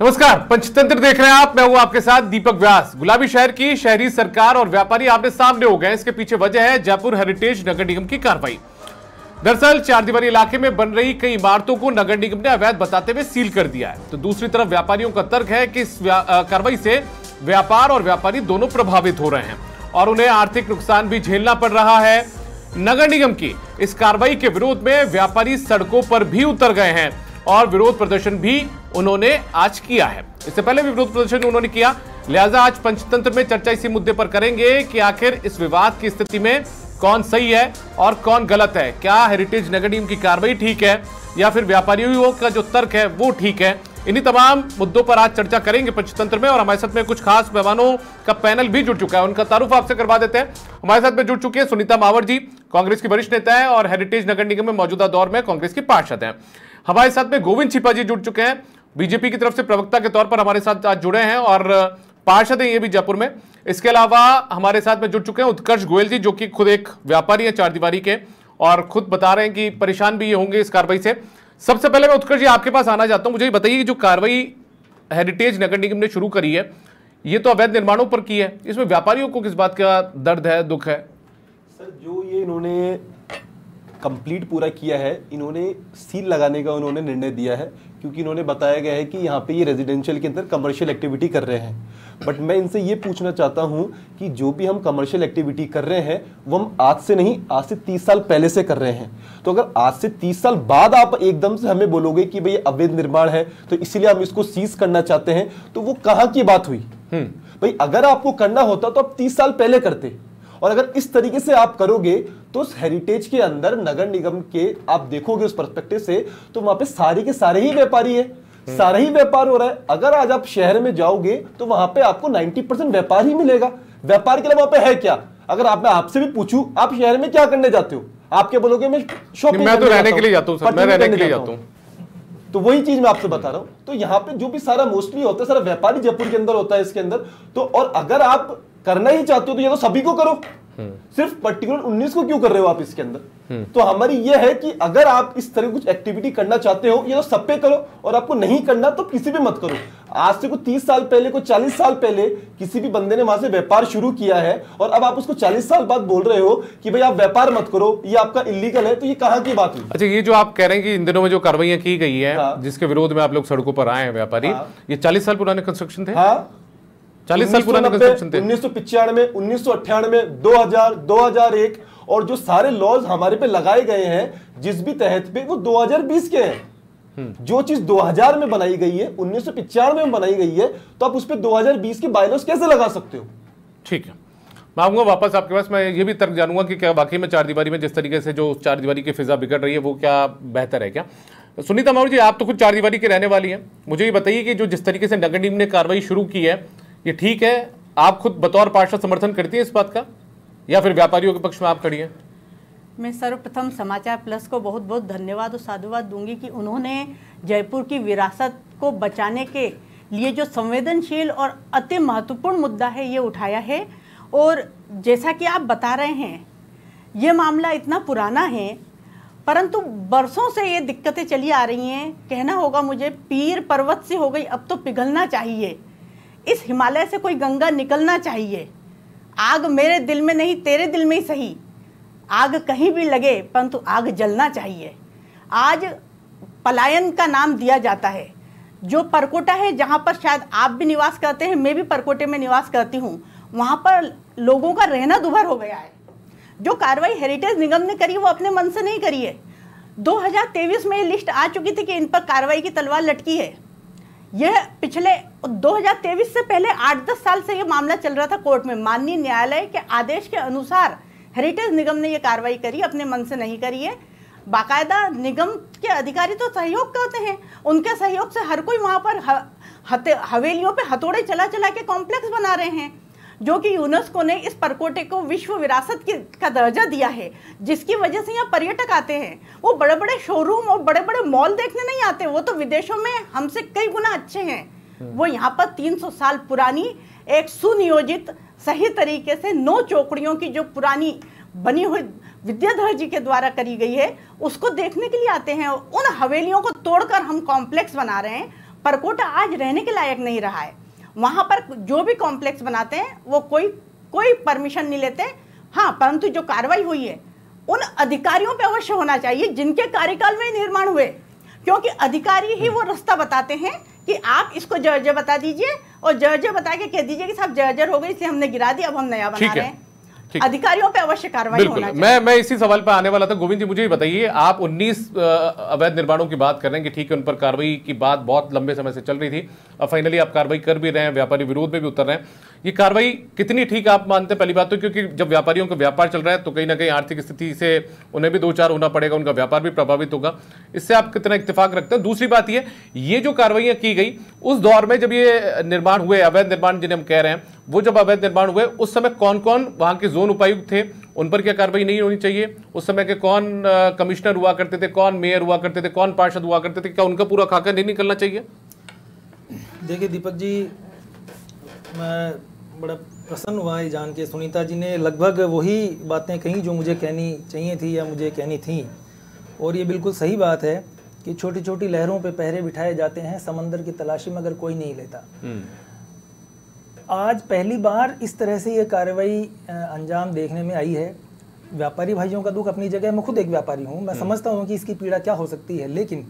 नमस्कार, पंचतंत्र देख रहे हैं आप। मैं हूं आपके साथ दीपक व्यास। गुलाबी शहर की शहरी सरकार और व्यापारी आपने सामने हो गए। इसके पीछे वजह है जयपुर हेरिटेज नगर निगम की कार्रवाई। दरअसल चारदीवारी इलाके में बन रही कई इमारतों को नगर निगम ने अवैध बताते हुए सील कर दिया है। तो दूसरी तरफ व्यापारियों का तर्क है कि इस कार्रवाई से व्यापार और व्यापारी दोनों प्रभावित हो रहे हैं और उन्हें आर्थिक नुकसान भी झेलना पड़ रहा है। नगर निगम की इस कार्रवाई के विरोध में व्यापारी सड़कों पर भी उतर गए हैं और विरोध प्रदर्शन भी उन्होंने आज किया है। इससे पहले भी विरोध प्रदर्शन उन्होंने किया, लिहाजा आज पंचतंत्र में चर्चा इसी मुद्दे पर करेंगे कि आखिर इस विवाद की स्थिति में कौन सही है और कौन गलत है। क्या हेरिटेज नगर निगम की कार्रवाई ठीक है या फिर व्यापारियों का जो तर्क है वो ठीक है। इन्हीं तमाम मुद्दों पर आज चर्चा करेंगे पंचतंत्र में। और हमारे साथ में कुछ खास मेहमानों का पैनल भी जुड़ चुका है, उनका तारुफ आपसे करवा देते हैं। हमारे साथ में जुड़ चुके हैं सुनीता मावर जी, कांग्रेस की वरिष्ठ नेता है और हेरिटेज नगर निगम में मौजूदा दौर में कांग्रेस की पार्षद हैं। हमारे साथ में गोविंद छिपा जी जुड़ चुके हैं, बीजेपी की तरफ से प्रवक्ता के तौर पर हमारे साथ आज जुड़े हैं और पार्षद हैं ये भी जयपुर में। इसके अलावा हमारे साथ में जुड़ चुके हैं उत्कर्ष गोयल जी, जो कि खुद एक व्यापारी है चारदीवारी के और खुद बता रहे हैं कि परेशान भी ये होंगे इस कार्रवाई से। सबसे पहले मैं उत्कर्ष जी आपके पास आना चाहता हूं, मुझे बताइए कि जो कार्रवाई हेरिटेज नगर निगम ने शुरू करी है ये तो अवैध निर्माणों पर की है, इसमें व्यापारियों को किस बात का दर्द है, दुख है? सर, जो ये इन्होंने कंप्लीट पूरा किया है, इन्होंने सील लगाने का उन्होंने निर्णय दिया है क्योंकि इन्होंने बताया गया है कि यहाँ पे ये रेजिडेंशियल के अंदर कमर्शियल एक्टिविटी कर रहे हैं। बट मैं इनसे ये पूछना चाहता हूँ कि जो भी हम कमर्शियल एक्टिविटी कर रहे हैं वो हम आज से नहीं, आज से 30 साल पहले से कर रहे हैं। तो अगर आज से 30 साल बाद आप एकदम से हमें बोलोगे कि भाई अवैध निर्माण है तो इसीलिए हम इसको सीज करना चाहते हैं, तो वो कहाँ की बात हुई? भाई अगर आपको करना होता तो आप 30 साल पहले करते, और अगर इस तरीके से आप करोगे तो उस हेरिटेज के अंदर नगर निगम के आप देखोगे उस पर्सपेक्टिव से तो वहां पे सारे के सारे ही व्यापारी है, सारा ही व्यापार हो रहा है। अगर आज आप शहर में जाओगे तो वहां पे आपको 90% व्यापार ही मिलेगा। व्यापार के अलावा वहां पे है क्या? अगर मैं आपसे भी पूछूं आप शहर में क्या करने जाते हो, आपके बोलोगे मैं शॉपिंग, मैं तो रहने के लिए जाता हूं सर, मैं रहने के लिए जाता हूं। तो वही चीज मैं आपसे बता रहा हूं। तो यहाँ पे जो भी सारा मोस्टली होता है सारा व्यापारी जयपुर के अंदर होता है इसके अंदर। तो और अगर आप करना ही चाहते हो तो ये तो सभी को करो, सिर्फ पर्टिकुलर 19 को क्यों कर रहे हो आप इसके अंदर? तो हमारी ये है कि अगर आप इस तरह कुछ एक्टिविटी करना चाहते हो ये तो सब पे करो, और आपको नहीं करना तो किसी भी मत करो। आज से कुछ 30 साल पहले, कुछ 40 साल पहले किसी भी बंदे ने वहां से व्यापार शुरू किया है और अब आप उसको 40 साल बाद बोल रहे हो कि भाई आप व्यापार मत करो, ये आपका इलीगल है, तो ये कहाँ की बात हुई? अच्छा, ये जो आप कह रहे हैं कि इन दिनों में जो कार्रवाइयां की गई है जिसके विरोध में आप लोग सड़कों पर आए हैं व्यापारी, ये 40 साल पुराने कंस्ट्रक्शन थे? 40 साल पुराने कंस्ट्रक्शन थे। 1995, 1998, 2000, 2001 और जो सारे लॉज हमारे पे लगाए गए हैं जिस भी तहत पे, वो 2020 के हैं। जो चीज 2000 में बनाई गई है, 1995 में बनाई गई है, तो आप उस पे 2020 के बायलॉज कैसे लगा सकते हो? ठीक है, मैं आऊंगा वापस आपके पास। मैं ये भी तर्क जानूंगा कि क्या वाकई में चारदीवारी में जिस तरीके से जो चारदीवारी की फिजा बिगड़ रही है वो क्या बेहतर है क्या? सुनीता मावर जी, आप तो खुद चारदीवारी के रहने वाली हैं, मुझे ये बताइए कि जो जिस तरीके से नगर निगम ने कार्रवाई शुरू की है ये ठीक है? आप खुद बतौर पार्षद समर्थन करती हैं इस बात का या फिर व्यापारियों के पक्ष में आप खड़ी हैं? मैं सर्वप्रथम समाचार प्लस को बहुत बहुत धन्यवाद और साधुवाद दूंगी कि उन्होंने जयपुर की विरासत को बचाने के लिए जो संवेदनशील और अति महत्वपूर्ण मुद्दा है ये उठाया है। और जैसा कि आप बता रहे हैं ये मामला इतना पुराना है, परंतु बरसों से ये दिक्कतें चली आ रही हैं। कहना होगा मुझे, पीर पर्वत से हो गई अब तो पिघलना चाहिए, इस हिमालय से कोई गंगा निकलना चाहिए। आग मेरे दिल में नहीं तेरे दिल में ही सही, आग कहीं भी लगे परंतु आग जलना चाहिए। आज पलायन का नाम दिया जाता है, जो परकोटा है जहाँ पर शायद आप भी निवास करते हैं, मैं भी परकोटे में निवास करती हूँ, वहाँ पर लोगों का रहना दुभर हो गया है। जो कार्रवाई हेरिटेज निगम ने करी वो अपने मन से नहीं करी है। 2023 में ये लिस्ट आ चुकी थी कि इन पर कार्रवाई की तलवार लटकी है। यह पिछले 2023 से पहले 8-10 साल से ये मामला चल रहा था कोर्ट में। माननीय न्यायालय के आदेश के अनुसार हेरिटेज निगम ने ये कार्रवाई करी, अपने मन से नहीं करी है। बाकायदा निगम के अधिकारी तो सहयोग करते हैं, उनके सहयोग से हर कोई वहाँ पर हवेलियों पे हथौड़े चला चला के कॉम्प्लेक्स बना रहे हैं, जो कि यूनेस्को ने इस परकोटे को विश्व विरासत का दर्जा दिया है, जिसकी वजह से यहाँ पर्यटक आते हैं। वो बड़े बड़े शोरूम और बड़े बड़े मॉल देखने नहीं आते, वो तो विदेशों में हमसे कई गुना अच्छे हैं। वो यहाँ पर 300 साल पुरानी एक सुनियोजित सही तरीके से 9 चौकड़ियों की जो पुरानी बनी हुई विद्याधर जी के द्वारा करी गई है उसको देखने के लिए आते हैं। उन हवेलियों को तोड़कर हम कॉम्प्लेक्स बना रहे हैं। परकोटा आज रहने के लायक नहीं रहा है। वहां पर जो भी कॉम्प्लेक्स बनाते हैं वो कोई परमिशन नहीं लेते। हाँ, परंतु जो कार्रवाई हुई है उन अधिकारियों पे अवश्य होना चाहिए जिनके कार्यकाल में निर्माण हुए, क्योंकि अधिकारी ही वो रास्ता बताते हैं कि आप इसको जर्जर बता दीजिए और जर्जर बता के कह दीजिए कि साहब जर्जर हो गई इसलिए हमने गिरा दी, अब हम नया बना रहे हैं। अधिकारियों पे अवश्य कार्रवाई होना चाहिए। मैं इसी सवाल पर आने वाला था। गोविंद जी, मुझे ही बताइए, आप 19 अवैध निर्माणों की बात कर रहे हैं कि ठीक है, उन पर कार्रवाई की बात बहुत लंबे समय से चल रही थी, अब फाइनली आप कार्रवाई कर भी रहे हैं, व्यापारी विरोध में भी उतर रहे हैं। ये कार्रवाई कितनी ठीक आप मानते हैं? पहली बात तो क्योंकि जब व्यापारियों का व्यापार चल रहा है तो कहीं ना कहीं आर्थिक स्थिति से उन्हें भी दो चार होना पड़ेगा, उनका व्यापार भी प्रभावित होगा, इससे आप कितना इत्तेफाक रखते हैं? दूसरी बात ये जो कार्रवाइयां की गई उस दौर में जब ये निर्माण हुए, अवैध निर्माण जिन्हें हम कह रहे हैं, वो जब अवैध निर्माण हुए उस समय कौन कौन वहां के जोन उपायुक्त थे, उन पर क्या कार्रवाई नहीं होनी चाहिए? उस समय के कौन कमिश्नर हुआ करते थे, कौन मेयर हुआ करते थे, कौन पार्षद हुआ करते थे, क्या उनका पूरा खाका नहीं निकलना चाहिए? देखिए दीपक जी, मैं बड़ा प्रसन्न हुआ ये जान के सुनीता जी ने लगभग वही बातें कही जो मुझे कहनी चाहिए थी या मुझे कहनी थी। और ये बिल्कुल सही बात है कि छोटी छोटी लहरों पे पहरे बिठाए जाते हैं समंदर की तलाशी में अगर कोई नहीं लेता। आज पहली बार इस तरह से ये कार्रवाई अंजाम देखने में आई है। व्यापारी भाइयों का दुख अपनी जगह, मैं खुद एक व्यापारी हूँ, मैं समझता हूँ कि इसकी पीड़ा क्या हो सकती है, लेकिन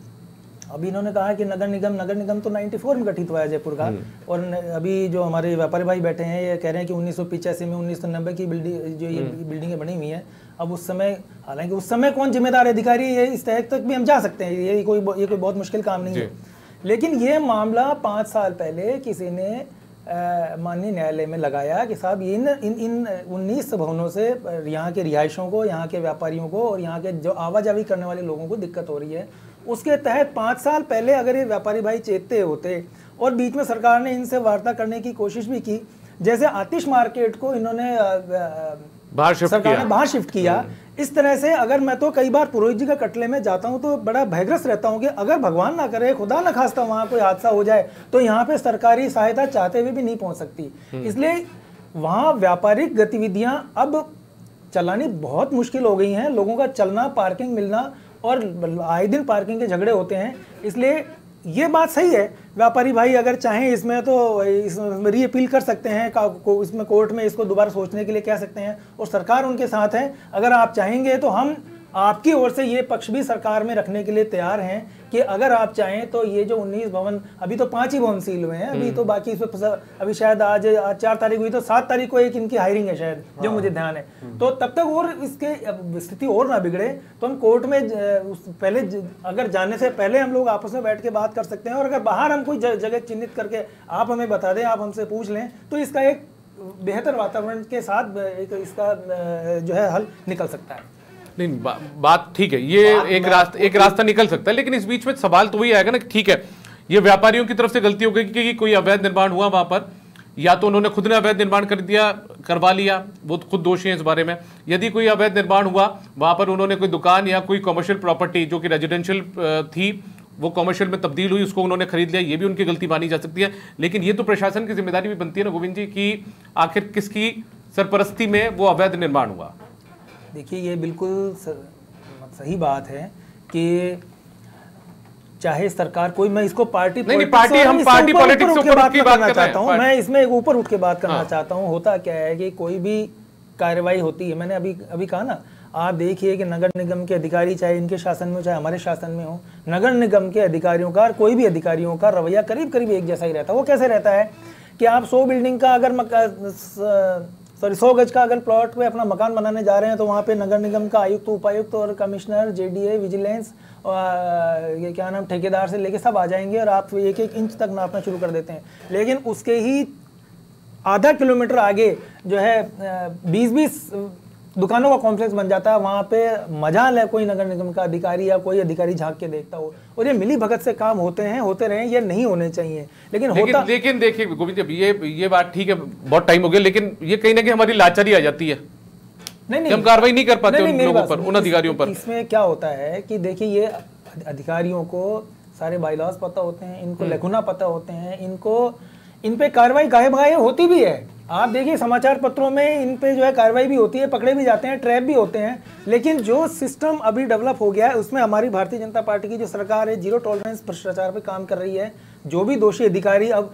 अभी इन्होंने कहा कि नगर निगम तो 94 में गठित हुआ है जयपुर का, और अभी जो हमारे व्यापारी भाई बैठे हैं ये कह रहे हैं कि 1985 में 1990 की बिल्डिंग जो ये बिल्डिंगें बनी हुई हैं, अब उस समय, हालांकि उस समय कौन जिम्मेदार अधिकारी है इस तहत तक भी हम जा सकते हैं, ये कोई बहुत मुश्किल काम नहीं है। लेकिन ये मामला 5 साल पहले किसी ने माननीय न्यायालय में लगाया कि साहब इन 19 भवनों से यहाँ के रिहायशों को, यहाँ के व्यापारियों को और यहाँ के जो आवाजाही करने वाले लोगों को दिक्कत हो रही है। उसके तहत 5 साल पहले अगर ये व्यापारी भाई चेतते होते और बीच में सरकार ने इनसे वार्ता करने की कोशिश भी की, जैसे आतिश मार्केट को इन्होंने सरकार ने बाहर शिफ्ट किया, इस तरह से अगर मैं तो कई बार पुरोहित जी का कटले में जाता हूं तो बड़ा भयग्रस्त रहता हूं कि अगर भगवान ना करे, खुदा ना खास्ता वहां कोई हादसा हो जाए तो यहाँ पे सरकारी सहायता चाहते हुए भी नहीं पहुंच सकती। इसलिए वहां व्यापारिक गतिविधियां अब चलानी बहुत मुश्किल हो गई हैं। लोगों का चलना, पार्किंग मिलना, और आए दिन पार्किंग के झगड़े होते हैं। इसलिए ये बात सही है, व्यापारी भाई अगर चाहें इसमें तो इसमें री अपील कर सकते हैं, इसमें कोर्ट में इसको दोबारा सोचने के लिए कह सकते हैं, और सरकार उनके साथ है। अगर आप चाहेंगे तो हम आपकी ओर से ये पक्ष भी सरकार में रखने के लिए तैयार हैं कि अगर आप चाहें तो ये जो 19 भवन, अभी तो 5 ही भवन सील हुए हैं, अभी तो बाकी इसमें अभी शायद आज 4 तारीख हुई तो 7 तारीख को एक इनकी हायरिंग है शायद, जो मुझे ध्यान है। तो तब तक और इसके स्थिति और ना बिगड़े तो हम कोर्ट में पहले, अगर जाने से पहले हम लोग आपस में बैठ के बात कर सकते हैं, और अगर बाहर हम कोई जगह चिन्हित करके आप हमें बता दें, आप हमसे पूछ लें, तो इसका एक बेहतर वातावरण के साथ इसका जो है हल निकल सकता है। नहीं, बात ठीक है, ये एक रास्ता निकल सकता है, लेकिन इस बीच में सवाल तो वही आएगा ना, ठीक है ये व्यापारियों की तरफ से गलती हो गई कि कोई अवैध निर्माण हुआ वहां पर, या तो उन्होंने खुद ने अवैध निर्माण करवा लिया, वो खुद दोषी हैं इस बारे में। यदि कोई अवैध निर्माण हुआ वहां पर, उन्होंने कोई दुकान या कोई कमर्शियल प्रॉपर्टी जो कि रेजिडेंशियल थी वो कमर्शियल में तब्दील हुई, उसको उन्होंने खरीद लिया, ये भी उनकी गलती मानी जा सकती है। लेकिन ये तो प्रशासन की जिम्मेदारी भी बनती है ना गोविंद जी, कि आखिर किसकी सरपरस्ती में वो अवैध निर्माण हुआ। देखिए ये बिल्कुल सही बात है कि चाहे सरकार कोई, मैं इसको पार्टी हम पार्टी पॉलिटिक्स ऊपर बात करना चाहता हूं, मैं इसमें ऊपर उठ के बात करना चाहता हूं। होता क्या है कि कोई भी कार्रवाई होती है, मैंने अभी कहा ना, आप देखिए कि नगर निगम के अधिकारी, चाहे इनके शासन में हो चाहे हमारे शासन में हो, नगर निगम के अधिकारियों का, कोई भी अधिकारियों का रवैया करीब करीब एक जैसा ही रहता है। वो कैसे रहता है कि आप 100 बिल्डिंग का अगर 100 गज का अगर प्लॉट पे अपना मकान बनाने जा रहे हैं तो वहाँ पे नगर निगम का आयुक्त, उपायुक्त और कमिश्नर, जेडीए, विजिलेंस, ये क्या नाम, ठेकेदार से लेके सब आ जाएंगे और आप 1-1 इंच तक नापना शुरू कर देते हैं। लेकिन उसके ही आधा किलोमीटर आगे जो है 20-20 दुकानों का कॉम्प्लेक्स बन जाता है। वहाँ पे मजाल है कोई नगर निगम का अधिकारी या कोई अधिकारी झांक के देखता हो, और ये मिली भगत से काम होते रहे, ये नहीं होने चाहिए। लेकिन देखिए गोविंद जी, ये बात ठीक है, बहुत टाइम हो गया, लेकिन ये कहीं ना कहीं हमारी लाचारी आ जाती है, नहीं हम कार्रवाई नहीं कर पाते उन लोगों पर, उन अधिकारियों पर। इसमें क्या होता है कि देखिए ये अधिकारियों को सारे बायलॉज पता होते हैं, इनको लेखुना पता होते हैं, इन पे कार्रवाई गाहे बगाहे होती भी है, आप देखिए समाचार पत्रों में इन पे जो है कार्रवाई भी होती है, पकड़े भी जाते हैं, ट्रैप भी होते हैं, लेकिन जो सिस्टम अभी डेवलप हो गया है उसमें हमारी भारतीय जनता पार्टी की जो सरकार है जीरो टॉलरेंस भ्रष्टाचार पे काम कर रही है। जो भी दोषी अधिकारी अब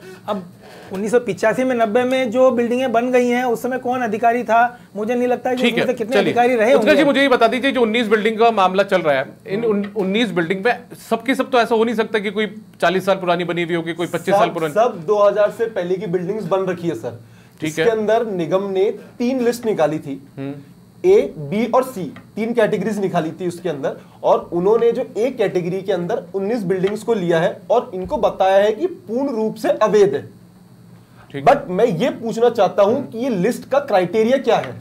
1985 में 90 में जो बिल्डिंगें बन गई हैं उस समय कौन अधिकारी था, मुझे नहीं लगता कि उसमें कितने अधिकारी रहे होंगे। जी मुझे ये बता दीजिए, जो 19 बिल्डिंग का मामला चल रहा है, इन 19 बिल्डिंग पे सबकी सब तो ऐसा हो नहीं सकता कि कोई 40 साल पुरानी बनी हुई होगी, कोई 25 साल पुरानी। सब 2000 से पहले की बिल्डिंग्स बन रखी है सर। इसके अंदर निगम ने 3 लिस्ट निकाली थी, ए, बी और सी, 3 कैटेगरीज निकाली थी उसके अंदर, और उन्होंने जो ए कैटेगरी के अंदर 19 बिल्डिंग्स को लिया है और इनको बताया है कि पूर्ण रूप से अवैध है। बट मैं ये पूछना चाहता हूं कि ये लिस्ट का क्राइटेरिया क्या है।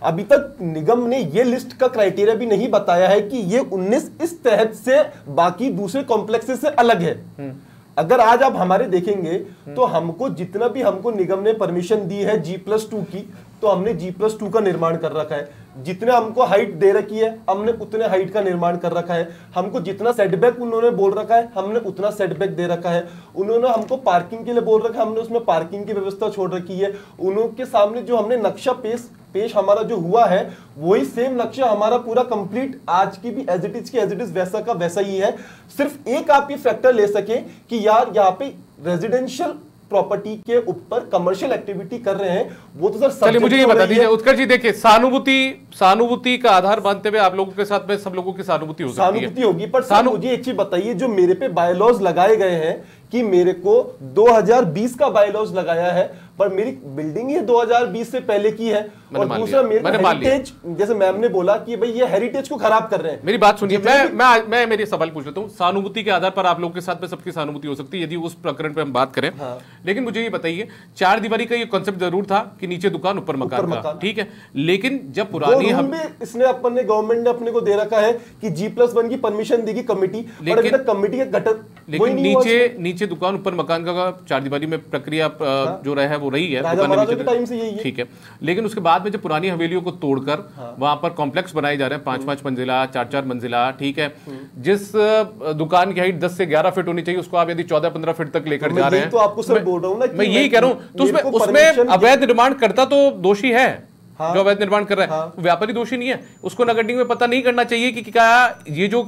अभी तक निगम ने ये लिस्ट का क्राइटेरिया भी नहीं बताया है कि ये 19 इस तहत से बाकी दूसरे कॉम्प्लेक्सेस से अलग है। अगर आज आप हमारे देखेंगे तो हमको जितना भी हमको निगम ने परमिशन दी है G+2 की, तो हमने G+2 का निर्माण कर रखा है। जितने हमको हाइट दे रखी है हमने उतने हाइट का निर्माण कर रखा है। हमको जितना सेटबैक उन्होंने बोल रखा है हमने उतना सेटबैक दे रखा है। उन्होंने हमको पार्किंग के लिए बोल रखा है, हमने उसमें पार्किंग की व्यवस्था छोड़ रखी है। उनके सामने जो हमने नक्शा पेश हमारा जो हुआ है वही सेम नक्शा हमारा पूरा कंप्लीट आज की भी एज इट इज वैसा का वैसा ही है। सिर्फ एक आप ये फैक्टर ले सके कि यार यहाँ पे रेजिडेंशियल प्रॉपर्टी के ऊपर कमर्शियल एक्टिविटी कर रहे हैं, वो तो सर चलिए मुझे ये बता दीजिए उत्कर्ष जी, देखिए सहानुभूति का आधार मानते हुए आप लोगों के साथ में सब लोगों की सहानुभूति हो सकती है, होगी। पर सर मुझे एक चीज बताइए, जो मेरे पे बायलॉज लगाए गए हैं कि मेरे को 2020 का बायलॉज लगाया है, पर मेरी बिल्डिंग ही 2020 से पहले की है, और दूसरा मेरे हेरिटेज, जैसे मैम ने बोला कि भाई ये हेरिटेज को खराब कर रहे हैं। मेरी बात सुनिए, मैं मेरी सवाल पूछ लेता हूँ। सहानुभूति के आधार पर आप लोगों के साथ में सबकी सहानुभूति हो सकती है यदि उस प्रकरण पे हम बात करें। लेकिन मुझे ये बताइए, 4 दीवारी का ये कॉन्सेप्ट जरूर था कि नीचे दुकान ऊपर मकान का, ठीक है, लेकिन जब पुरानी इसने अपने गवर्नमेंट ने अपने को दे रखा है कि G+1 की परमिशन देगी कमिटी, और अभी तक कमिटी का गठन, लेकिन नीचे दुकान ऊपर मकान का 4 दीवारी में प्रक्रिया जो रहा है वो रही है टाइम से यही है, ठीक है। लेकिन उसके बाद में जब पुरानी हवेलियों को तोड़कर वहां पर कॉम्प्लेक्स बनाए जा रहे हैं, 5-5 मंजिला, 4-4 मंजिला, ठीक है, जिस दुकान की हाइट 10 से 11 फीट होनी चाहिए उसको आप यदि 14-15 फीट तक लेकर जा रहे हैं, तो आपको सर बोल रहा हूं ना, मैं यही कह रहा हूं। तो उसमें अवैध निर्माण करता तो दोषी है, जो अवैध निर्माण कर रहा है, व्यापारी दोषी नहीं है। उसको नगर निगम में पता नहीं करना चाहिए कि क्या ये जो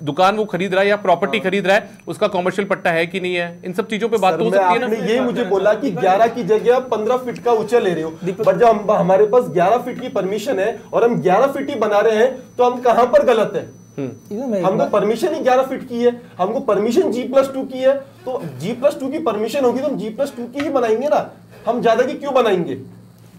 दुकान वो खरीद रहा है या प्रॉपर्टी खरीद रहा है उसका कॉमर्शियल पट्टा है कि नहीं है। इन सब चीजों पे बात तो हो सकती है ना। ये मुझे बोला कि 11 की जगह आप 15 फीट का ऊंचा ले रहे हो, पर जब हमारे पास 11 फीट की परमिशन है और हम 11 फीट ही बना रहे हैं, तो हम कहां पर गलत है? हमको परमिशन ही 11 फीट की है, हमको परमिशन G+2 की है, तो G+2 की परमिशन होगी तो हम G+2 की ही बनाएंगे ना, हम ज्यादा की क्यों बनाएंगे?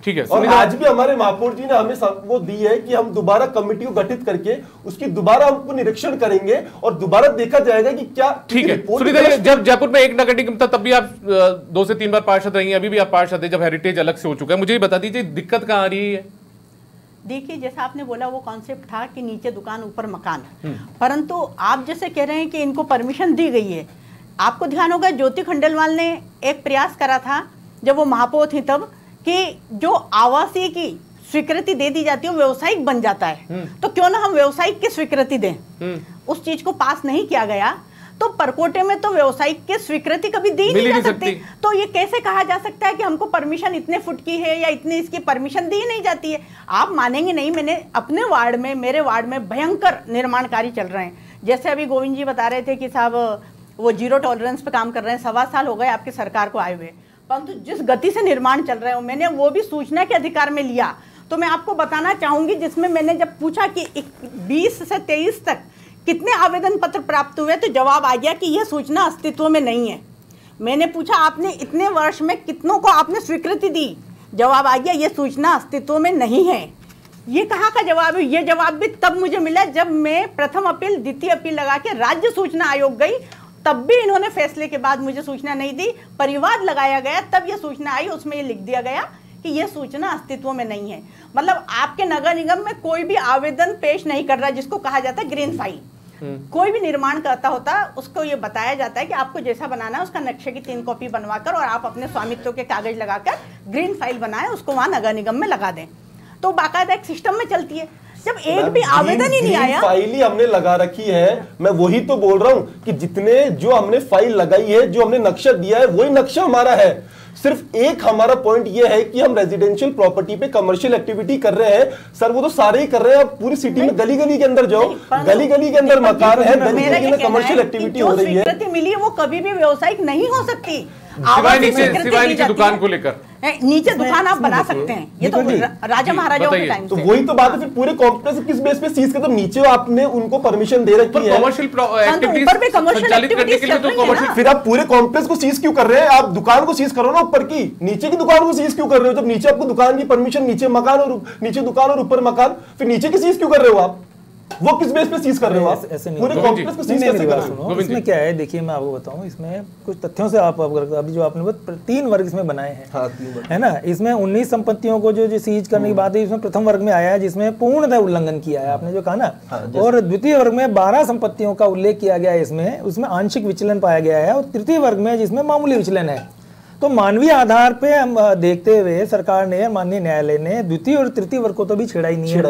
ठीक है। और आज भी हमारे महापौर जी ने हमें वो दी है कि हम दोबारा कमेटी को गठित करके उसकी दोबारा हमको निरीक्षण करेंगे और दोबारा देखा जाएगा कि क्या ठीक है। सुनीता जी, जब जयपुर में एक नगर निगम था तब भी आप 2 से 3 बार पार्षद रही हैं, अभी भी आप पार्षद है, जब हेरिटेज अलग से हो चुका है। मुझे ये बता दीजिए दिक्कत कहाँ आ रही है? देखिए, जैसा आपने बोला वो कॉन्सेप्ट था कि नीचे दुकान ऊपर मकान, परंतु आप जैसे कह रहे हैं कि इनको परमिशन दी गई है। आपको ध्यान होगा ज्योति खंडेलवाल ने एक प्रयास करा था जब वो महापौर थी तब, कि जो आवासीय की स्वीकृति दे दी जाती है वो व्यवसायिक बन जाता है, तो क्यों ना हम व्यवसायिक की स्वीकृति दें। उस चीज को पास नहीं किया गया, तो परकोटे में तो व्यवसायिक की स्वीकृति कभी दी नहीं जा सकती। तो ये कैसे कहा जा सकता है कि हमको परमिशन इतने फुट की है या इतनी इसकी परमिशन दी नहीं जाती है? आप मानेंगे नहीं, मैंने अपने वार्ड में, मेरे वार्ड में भयंकर निर्माण कार्य चल रहे हैं। जैसे अभी गोविंद जी बता रहे थे कि साहब वो जीरो टॉलरेंस पे काम कर रहे हैं, 1.25 साल हो गए आपकी सरकार को आए हुए, परंतु जिस गति से निर्माण चल रहे हो, मैंने वो भी सूचना के अधिकार में लिया। तो मैं आपको बताना चाहूंगी, जिसमें मैंने जब पूछा कि 20 से 23 तक कितने आवेदन पत्र प्राप्त हुए, तो जवाब आ गया कि यह सूचना अस्तित्व में नहीं है। मैंने पूछा आपने इतने वर्ष में कितनों को आपने स्वीकृति दी, जवाब आ गया ये सूचना अस्तित्व में नहीं है। ये कहाँ का जवाब है? ये जवाब भी तब मुझे मिला जब मैं प्रथम अपील, द्वितीय अपील लगा के राज्य सूचना आयोग गई, तब भी इन्होंने फैसले के बाद मुझे सूचना नहीं दी। परिवाद लगाया गया, तब ये सूचना आई, उसमें ये लिख दिया गया कि ये सूचना अस्तित्व में नहीं है। मतलब आपके नगर निगम में कोई भी आवेदन पेश नहीं कर रहा, जिसको कहा जाता है ग्रीन फाइल। कोई भी निर्माण करता होता उसको ये बताया जाता है कि आपको जैसा बनाना है उसका नक्शे की 3 कॉपी बनवाकर और आप अपने स्वामित्व के कागज लगाकर ग्रीन फाइल बनाए, उसको वहाँ नगर निगम में लगा दें, तो बाकायदा एक सिस्टम में चलती है। जब एक भी आवेदन ही नहीं आया। फाइल ही हमने लगा रखी है, मैं वही तो बोल रहा हूं कि जितने जो हमने फाइल लगाई है, जो हमने नक्शा दिया है, वही नक्शा हमारा है। सिर्फ एक हमारा पॉइंट ये है कि हम रेजिडेंशियल प्रॉपर्टी पे कमर्शियल एक्टिविटी कर रहे हैं। सर वो तो सारे ही कर रहे हैं, आप पूरी सिटी में गली गली के अंदर जाओ, गली गली के अंदर मकान है, गली गली के अंदर कमर्शियल एक्टिविटी हो रही है। स्वीकृति मिली है वो कभी भी व्यावसायिक नहीं हो सकती। सिवाय नीचे दुकान को लेकर नीचे दुकान आप बना सकते हैं, ये तो राजा महाराजाओं के टाइम तो वही तो बात है। फिर पूरे कॉम्प्लेक्स किस बेस पे सीज करते? नीचे आपने उनको परमिशन दे रखी है कमर्शियल एक्टिविटीज, फिर आप पूरे कॉम्प्लेक्स को सीज क्यों कर रहे हैं? आप दुकान को सीज करो ना, ऊपर की, नीचे की दुकान को सीज क्यों कर रहे हो? जब नीचे आपको दुकान की परमिशन, नीचे मकान और नीचे दुकान और ऊपर मकान, फिर नीचे की सीज क्यों कर रहे हो आप? वो किस बेस पे सीज कर रहे हो आप? ऐसे नहीं, पूरे कॉम्प्लेक्स को सीज कैसे कर रहे हो? इसमें क्या है, देखिए मैं आपको बताऊं, इसमें कुछ तथ्यों से आप अभी जो आपने 3 वर्ग इसमें बनाए हैं, हाँ, 3 वर्ग है ना। इसमें 19 संपत्तियों को जो सीज करने की बात है, इसमें प्रथम वर्ग में आया है जिसमें पूर्णतः उल्लंघन किया है, आपने जो कहा ना। और द्वितीय वर्ग में 12 संपत्तियों का उल्लेख किया गया है इसमें, उसमें आंशिक विचलन पाया गया है। और तृतीय वर्ग में जिसमें मामूली विचलन है। तो मानवीय आधार पे हम देखते हुए सरकार ने, माननीय न्यायालय ने द्वितीय और तृतीय वर्ग को तो भी छेड़ा ही नहीं है,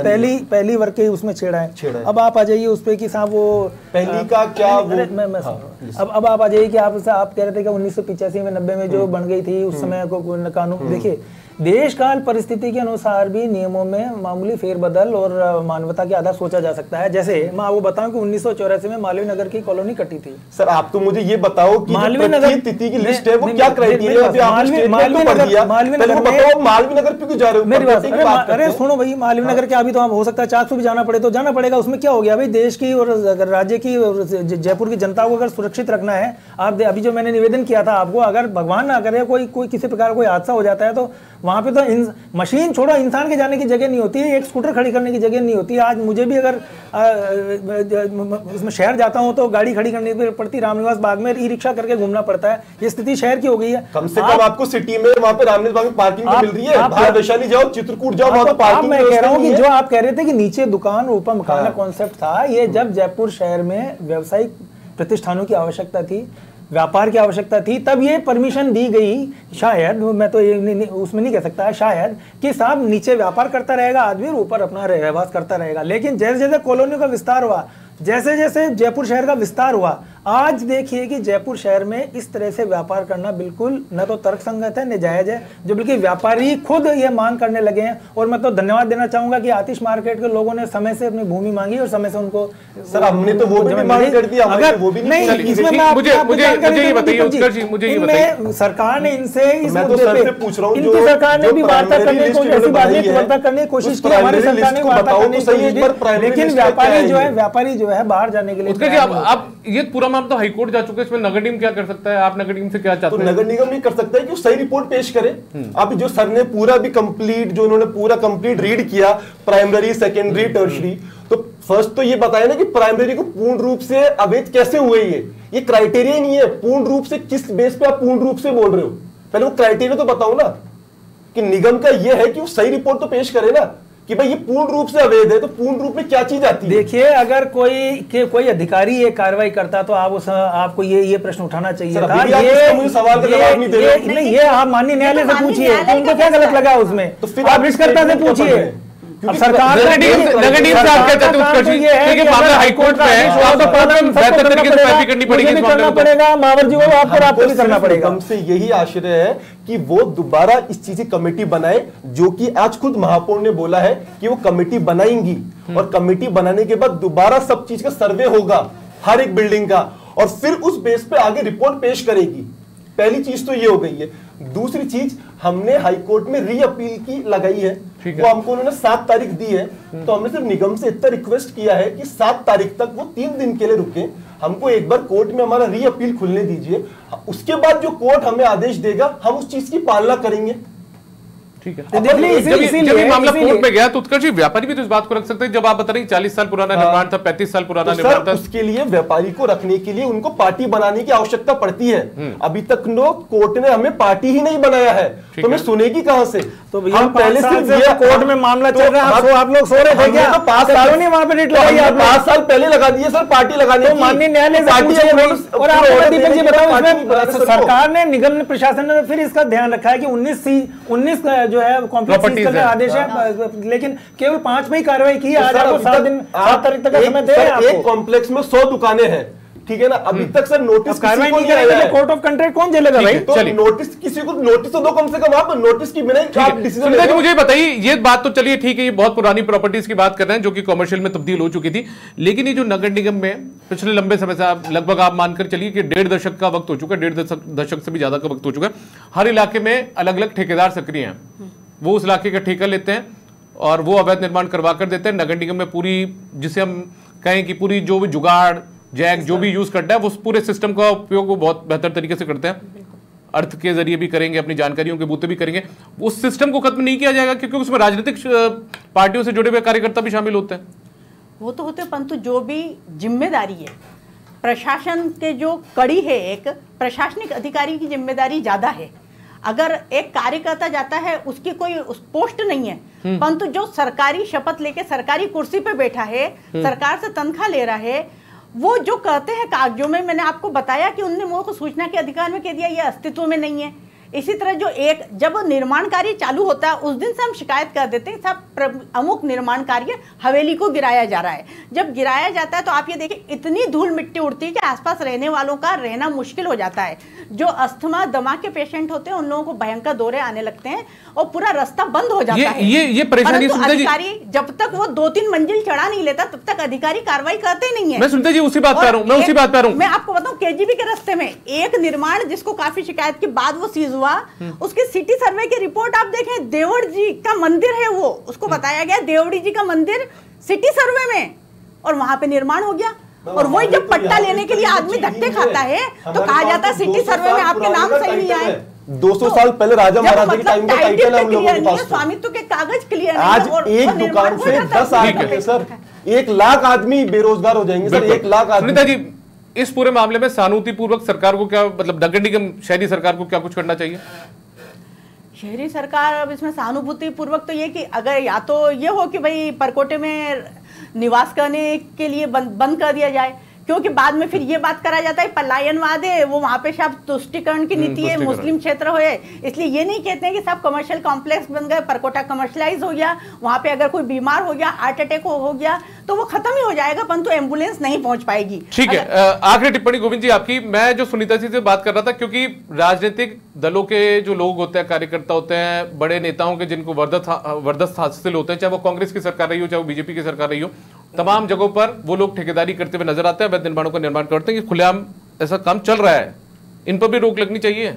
पहली वर्ग के उसमें छेड़ा है। अब आप आ जाइए उस पे कि साहब वो पहली का क्या अब आप आ जाइए कि आप कह रहे थे कि 1985 में 90 में जो बन गई थी उस समय को कानून। देखिए देश काल परिस्थिति के अनुसार भी नियमों में मामूली फेरबदल और मानवता के आधार सोचा जा सकता है। जैसे मैं आपको बताऊं कि 1984 में मालवीय नगर की कॉलोनी कटी थी। सर आप तो मुझे ये बताओ कि मालवीय नगर तिथि की लिस्ट है वो क्या क्राइटेरिया है? मालवीय नगर पे क्यों जा रहे हो? मेरी बात, अरे सुनो भाई, मालवीय नगर के अभी तो हो सकता है 400 भी जाना पड़े तो जाना पड़ेगा, उसमें क्या हो गया भाई? देश की और राज्य की, जयपुर की जनता को अगर सुरक्षित रखना है, आप अभी जो मैंने निवेदन किया था आपको, अगर भगवान ना करे कोई किसी प्रकार कोई हादसा हो जाता है तो वहां पे तो मशीन छोड़ो, इंसान के जाने की जगह नहीं होती है, एक स्कूटर खड़ी करने की जगह नहीं होती है। आज मुझे भी अगर उसमें शहर जाता हूं तो गाड़ी खड़ी करनी पड़ती, रामनिवास बाग में ई रिक्शा करके घूमना पड़ता है। ये स्थिति शहर की हो गई है। कम से कम आपको सिटी में वहां पे रामनिवास बाग में पार्किंग मिल रही है। बाहर वैशाली जाओ, चित्रकूट जाओ, वहां तो पार्किंग। मैं कह रहा हूं कि जो आप कह रहे थे कि नीचे दुकान ऊपर मकान का कॉन्सेप्ट था, ये जब जयपुर शहर में व्यावसायिक प्रतिष्ठानों की आवश्यकता थी, व्यापार की आवश्यकता थी, तब ये परमिशन दी गई। शायद मैं तो ये उसमें नहीं कह सकता शायद कि साहब नीचे व्यापार करता रहेगा आदमी और ऊपर अपना रहवास करता रहेगा। लेकिन जैसे जैसे कॉलोनियों का विस्तार हुआ, जैसे जैसे जयपुर शहर का विस्तार हुआ, आज देखिए कि जयपुर शहर में इस तरह से व्यापार करना बिल्कुल न तो तर्कसंगत है, न जायज है, जो बल्कि व्यापारी खुद ये मांग करने लगे हैं। और मैं तो धन्यवाद देना चाहूंगा कि आतिश मार्केट के लोगों ने समय से अपनी भूमि मांगी और समय से उनको, सर हमने तो वो भी मांग कर दी, अगर वो भी नहीं, इसमें मैं सरकार ने इनसे इस मुद्दे पे पूछ रहा हूं, इनकी सरकार ने भी वार्ता करने को, ऐसी बात नहीं, वार्ता करने की कोशिश की, हमारी सरकार ने वार्ता करने की कोशिश की, लेकिन व्यापारी जो है बाहर जाने के लिए। अब ये पूरा मामला तो हाईकोर्ट जा चुका है, इसमें नगर निगम क्या कर सकता है? आप नगर निगम से क्या चाहते हैं? तो नगर निगम ये कर सकता है कि सही रिपोर्ट पेश करे। अब जो सर ने पूरा भी कंप्लीट, जो उन्होंने पूरा कंप्लीट रीड किया, प्राइमरी, सेकेंडरी, टर्शरी, तो फर्स्ट तो ये बताया ना कि प्राइमरी को पूर्ण रूप से अवैध कैसे हुए। ये क्राइटेरिया नहीं है पूर्ण रूप से, किस बेस पे आप पूर्ण रूप से बोल रहे हो? पहले वो क्राइटेरिया तो बताओ ना कि निगम का ये है कि वो सही रिपोर्ट तो पेश करे ना कि भाई ये पूर्ण रूप से अवैध है, तो पूर्ण रूप में क्या चीज आती है? देखिए अगर कोई अधिकारी ये कार्रवाई करता तो आपको ये प्रश्न उठाना चाहिए था। ये सवाल का जवाब नहीं दे रहे। ये आप माननीय न्यायालय से पूछिए उनको क्या गलत लगा उसमें, तो फिर आप रिश्तेदार से पूछिए। अब सरकार नगर निगम से आप क्या चाहते हैं? मामला हाईकोर्ट में है, तो बेहतर तरीके से पैरवी करनी पड़ेगी, करना पड़ेगा, मावर जी को आपको भी करना पड़ेगा। हमसे यही आश्रय है कि वो दोबारा इस चीज की कमेटी बनाए, जो कि आज खुद महापौर ने बोला है कि वो कमेटी बनाएंगी, और कमेटी बनाने के बाद दोबारा सब चीज का सर्वे होगा हर एक बिल्डिंग का, और फिर उस बेस पे आगे रिपोर्ट पेश करेगी। पहली चीज तो ये हो गई है। दूसरी चीज, हमने हाईकोर्ट में री अपील की लगाई है, वो हमको उन्होंने 7 तारीख दी है, तो हमने सिर्फ निगम से इतना रिक्वेस्ट किया है कि 7 तारीख तक वो 3 दिन के लिए रुके, हमको एक बार कोर्ट में हमारा री अपील खुलने दीजिए, उसके बाद जो कोर्ट हमें आदेश देगा हम उस चीज की पालना करेंगे। ठीक है। जब ये मामला कोर्ट में गया तो उत्कर्ष जी, व्यापारी भी तो इस बात को रख सकते हैं, जब आप बता रहे हैं 40 साल पुराना निर्माण था, 35 साल पुराना निर्माण था, उसके लिए व्यापारी को रखने के लिए उनको पार्टी बनाने की आवश्यकता पड़ती है। अभी तक कोर्ट ने हमें पार्टी ही नहीं बनाया है, तो हमें सुनेगी कहां से? तो हम पहले से कोर्ट में मामला चल रहा है, आप लोग सो रहे थे क्या? 5 साल नहीं वहां पे 5 साल पहले लगा दिए सर पार्टी लगाने की। माननीय न्यायालय और आप दीपक जी बताओ, इसमें सरकार ने, निगम प्रशासन ने फिर इसका ध्यान रखा है कि 19 जो है कॉम्प्लेक्स सीज करने आदेश है, लेकिन केवल 5 में ही कार्रवाई की है। आज आपको 7 तारीख तक का समय दे रहे हैं। एक कॉम्प्लेक्स में 100 दुकानें हैं, ठीक है ना, अभी तक सर नोटिस कार्रवाई नहीं करेंगे, कोर्ट ऑफ कंट्रेक्ट कौन झेलेगा भाई? तो नोटिस किसी को नोटिस तो दो कम से कम, आप नोटिस की बिना आप डिसीजन ले। मुझे बताइए, ये बात तो चलिए ठीक है, ये बहुत पुरानी प्रॉपर्टीज की बात कर रहे हैं जो कि कमर्शियल में तब्दील हो चुकी थी, लेकिन ये जो नगर निगम में पिछले लंबे समय से लगभग आप मानकर चलिए कि 1.5 दशक का वक्त हो चुका है, 1.5 दशक से भी ज्यादा का वक्त हो चुका है। हर इलाके में अलग अलग ठेकेदार सक्रिय हैं, वो उस इलाके का ठेका लेते हैं और वो अवैध निर्माण करवा कर देते हैं। नगर निगम में पूरी, जिसे हम कहें कि पूरी जो भी जुगाड़ जैक जो भी यूज करता है, वो पूरे सिस्टम का उपयोग वो बहुत बेहतर तरीके से करते हैं। अर्थ के जरिए भी करेंगे, अपनी जानकारियों के बूते भी करेंगे। उस सिस्टम को खत्म नहीं किया जाएगा क्योंकि उसमें राजनीतिक पार्टियों से जुड़े हुए कार्यकर्ता भी शामिल होते हैं। वो तो होते, परंतु जो भी जिम्मेदारी है प्रशासन के, जो कड़ी है, एक प्रशासनिक अधिकारी की जिम्मेदारी ज्यादा है। अगर एक कार्यकर्ता जाता है, उसकी कोई पोस्ट नहीं है, परंतु जो सरकारी शपथ लेके सरकारी कुर्सी पे बैठा है, सरकार से तनख्वाह ले रहा है, वो जो कहते हैं कागजों में, मैंने आपको बताया कि उनने मुझको सूचना के अधिकार में कह दिया ये अस्तित्व में नहीं है। इसी तरह जो जब निर्माण कार्य चालू होता है उस दिन से हम शिकायत कर देते हैं साहब अमुक निर्माण कार्य हवेली को गिराया जा रहा है। जब गिराया जाता है तो आप ये देखिए इतनी धूल मिट्टी उड़ती है कि आसपास रहने वालों का रहना मुश्किल हो जाता है। जो अस्थमा दमा के पेशेंट होते हैं उन लोगों को भयंकर दौरे आने लगते हैं और पूरा रास्ता बंद हो जाता है। ये परेशानी अधिकारी जब तक वो 2-3 मंजिल चढ़ा नहीं लेता तब तक अधिकारी कार्रवाई करते नहीं है। मैं सुनते जी उसी बात कर रहा हूं। मैं आपको बताऊं, केजीबी के रास्ते में एक निर्माण जिसको काफी शिकायत के बाद वो सीज हुआ, उसके सिटी सर्वे की रिपोर्ट आप देखें, देवड़ जी का मंदिर है वो, उसको बताया गया देवड़ी जी का मंदिर सिटी सर्वे में, और वहां पे निर्माण हो गया। और वही जब पट्टा लेने के लिए आदमी धक्के खाता है तो कहा जाता है सिटी सर्वे में आपके नाम सही नहीं आए। 200 साल पहले राजा महाराजा के टाइम का टाइटल हम लोगों के पास, स्वामित्व के कागज क्लियर। आज एक दुकान से 10 आदमी, सर 1 लाख आदमी बेरोजगार हो जाएंगे सर, 1 लाख आदमी। सुनीता जी, इस पूरे मामले में सहानुभूतिपूर्वक सरकार को क्या, मतलब नगर निगम शहरी सरकार को क्या कुछ करना चाहिए? शहरी सरकार अब इसमें सहानुभूतिपूर्वक तो ये कि अगर या तो ये हो कि भाई परकोटे में निवास करने के लिए बंद कर दिया जाए, क्योंकि बाद में फिर ये बात करा जाता है पलायनवाद है, वो वहां पे सब तुष्टिकरण की नीति है, मुस्लिम क्षेत्र हो, इसलिए ये नहीं कहते हैं कि सब कमर्शियल कॉम्प्लेक्स बन गए, परकोटा कमर्शलाइज हो गया, वहां पे अगर कोई बीमार हो गया, हार्ट अटैक हो गया तो वो खत्म ही हो जाएगा, परंतु एम्बुलेंस नहीं पहुंच पाएगी। ठीक है, आखिरी टिप्पणी गोविंद जी आपकी। मैं जो सुनीता जी से बात कर रहा था, क्योंकि राजनीतिक दलों के जो लोग होते हैं, कार्यकर्ता होते हैं, बड़े नेताओं के जिनको वर्दस्त हासिल होते हैं, चाहे वो कांग्रेस की सरकार रही हो चाहे वो बीजेपी की सरकार रही हो, तमाम जगहों पर वो लोग ठेकेदारी करते हुए नजर आते हैं, अवैध निर्माणों का निर्माण करते हैं। कि खुलेआम ऐसा काम चल रहा है, इन पर भी रोक लगनी चाहिए।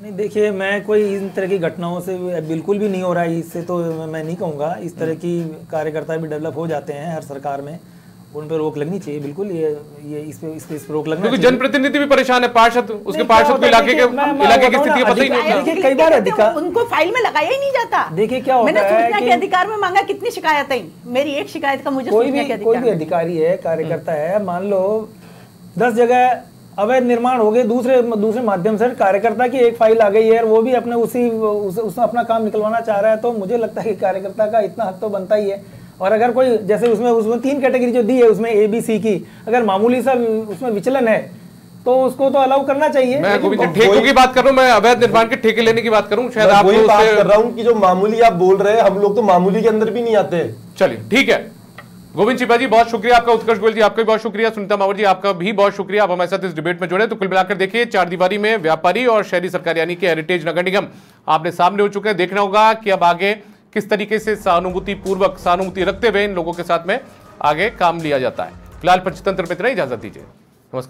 नहीं देखिए, मैं कोई इन तरह की घटनाओं से बिल्कुल भी नहीं हो रहा है, इससे तो मैं नहीं कहूँगा। इस तरह की कार्यकर्ता भी डेवलप हो जाते हैं हर सरकार में, उन पर रोक लगनी चाहिए बिल्कुल। ये इस पे रोक लगना, क्योंकि जनप्रतिनिधि भी परेशान है, पार्षद, उसके पार्षद को इलाके की स्थिति पता ही नहीं होती। कई बार अधिकार उनको फाइल में लगाया ही नहीं जाता। देखिए क्या होता है, मैंने सूचना के अधिकार में मांगा, कितनी शिकायत आई, मेरी एक शिकायत का मुझे कोई भी अधिकारी है, कार्यकर्ता है, मान लो 10 जगह अवैध निर्माण हो गए, दूसरे माध्यम से कार्यकर्ता की एक फाइल आ गई है और वो भी अपने उसमें अपना काम निकलवाना चाह रहा है, तो मुझे लगता है कि कार्यकर्ता का इतना हक तो बनता ही है। और अगर कोई जैसे उसमें 3 कैटेगरी जो दी है, उसमें ABC की अगर मामूली सा उसमें विचलन है तो उसको तो अलाउ करना चाहिए। मैं ठेकों की बात कर रहा हूं, मैं अवैध निर्माण के ठेके लेने की बात करूं, शायद आप वही बात कर रहा हूं कि जो मामूली आप बोल रहे हैं, हम लोग तो मामूली के अंदर भी नहीं आते। चलिए ठीक है, गोविंद चिपा जी बहुत शुक्रिया आपका, उत्कर्ष गोयल जी आपका भी बहुत शुक्रिया, सुनीता मावर जी आपका भी बहुत शुक्रिया, आप हमारे साथ इस डिबेट में जुड़े। तो कुल मिलाकर देखिए, 4 दीवारी में व्यापारी और शहरी सरकार यानी कि हेरिटेज नगर निगम आपने सामने हो चुके हैं। देखना होगा कि अब आगे किस तरीके से सहानुभूति रखते हुए इन लोगों के साथ में आगे काम लिया जाता है। फिलहाल पंचतंत्र में इतना ही, इजाजत दीजिए।